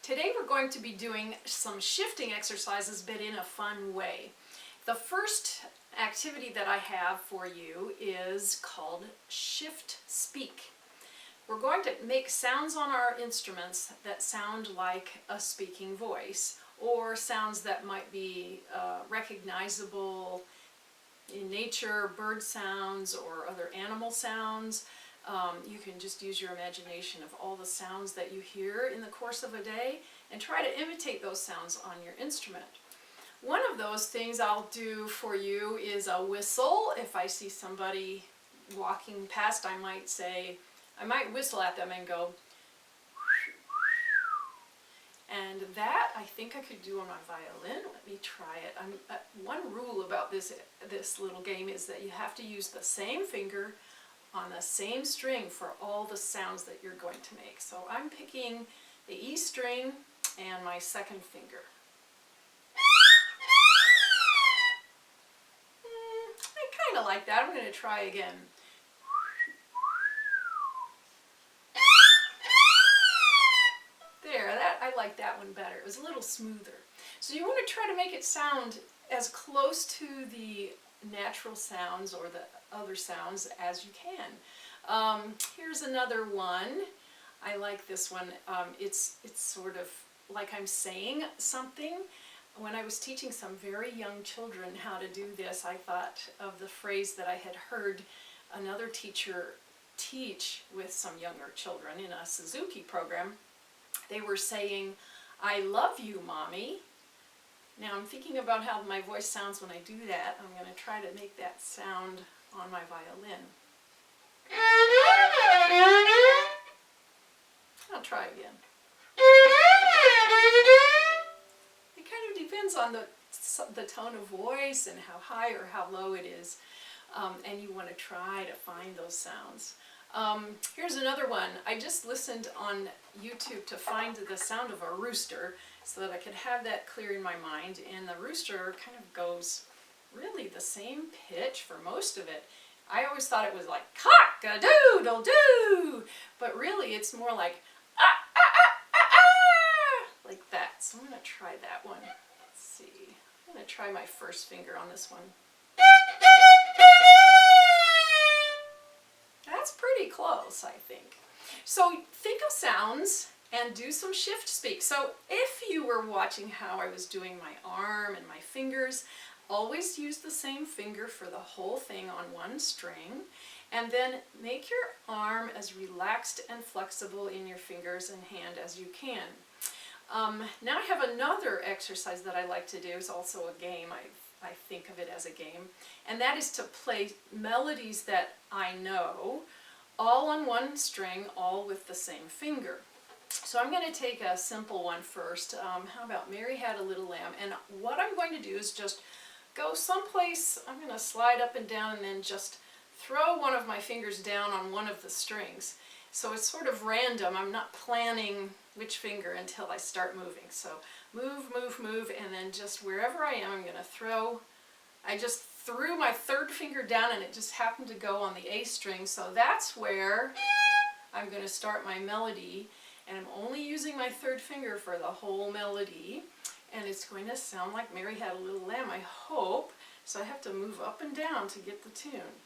Today we're going to be doing some shifting exercises, but in a fun way. The first activity that I have for you is called Shift Speak. We're going to make sounds on our instruments that sound like a speaking voice, or sounds that might be recognizable in nature, bird sounds or other animal sounds. You can just use your imagination of all the sounds that you hear in the course of a day and try to imitate those sounds on your instrument. One of those things I'll do for you is a whistle. If I see somebody walking past, I might whistle at them and go, and that I think I could do on my violin. Let me try it. One rule about this little game is that you have to use the same finger on the same string for all the sounds that you're going to make. So I'm picking the E string and my second finger. I kind of like that. I'm going to try again. There, I like that one better. It was a little smoother. So you want to try to make it sound as close to the natural sounds or the other sounds as you can. Here's another one. I like this one. It's sort of like I'm saying something. When I was teaching some very young children how to do this, I thought of the phrase that I had heard another teacher teach with some younger children in a Suzuki program. They were saying, "I love you, Mommy." Now I'm thinking about how my voice sounds when I do that. I'm going to try to make that sound on my violin. I'll try again. It kind of depends on the tone of voice and how high or how low it is. And you want to try to find those sounds. Here's another one. I just listened on YouTube to find the sound of a rooster so that I could have that clear in my mind. And the rooster kind of goes really the same pitch for most of it. I always thought it was like cock-a-doodle-doo, but really it's more like ah, like that. So I'm going to try that one. Let's see. I'm going to try my first finger on this one. That's pretty close, I think. So think of sounds and do some shift speak. So if you were watching how I was doing my arm and my fingers, always use the same finger for the whole thing on one string, and then make your arm as relaxed and flexible in your fingers and hand as you can. Now I have another exercise that I like to do. It's also a game. I think of it as a game, and that is to play melodies that I know, all on one string, all with the same finger. So I'm going to take a simple one first. How about Mary Had a Little Lamb? And what I'm going to do is just go someplace. I'm going to slide up and down and then just throw one of my fingers down on one of the strings. So it's sort of random. I'm not planning which finger until I start moving. So move, move, move, and then just wherever I am, I'm going to throw. I just threw my third finger down and it just happened to go on the A string. So that's where I'm going to start my melody. And I'm only using my third finger for the whole melody. And it's going to sound like Mary Had a Little Lamb, I hope. So I have to move up and down to get the tune.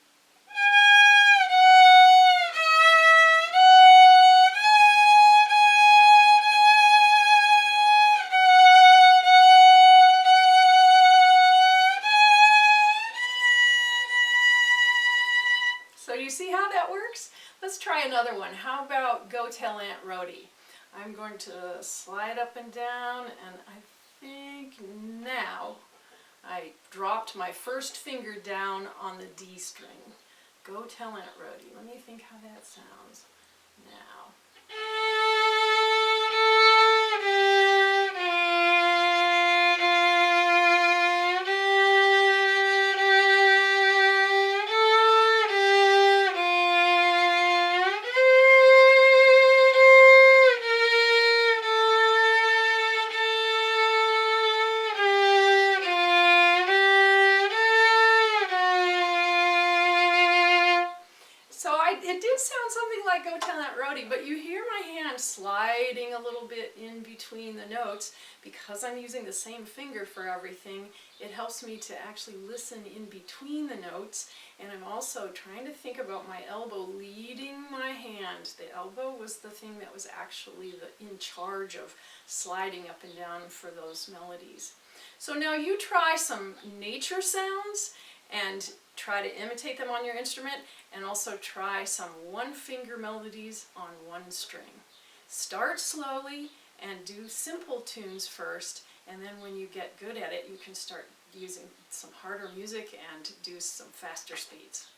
So you see how that works? Let's try another one. How about Go Tell Aunt Rhody? I'm going to slide up and down, and I think now I dropped my first finger down on the D string. Go Tell Aunt Rhody. Let me think how that sounds now. It did sound something like Go Tell Aunt Rhody, but you sliding a little bit in between the notes. Because I'm using the same finger for everything, it helps me to actually listen in between the notes, and I'm also trying to think about my elbow leading my hand. The elbow was the thing that was actually in charge of sliding up and down for those melodies. So now you try some nature sounds and try to imitate them on your instrument, and also try some one-finger melodies on one string. Start slowly and do simple tunes first, and then when you get good at it, you can start using some harder music and do some faster speeds.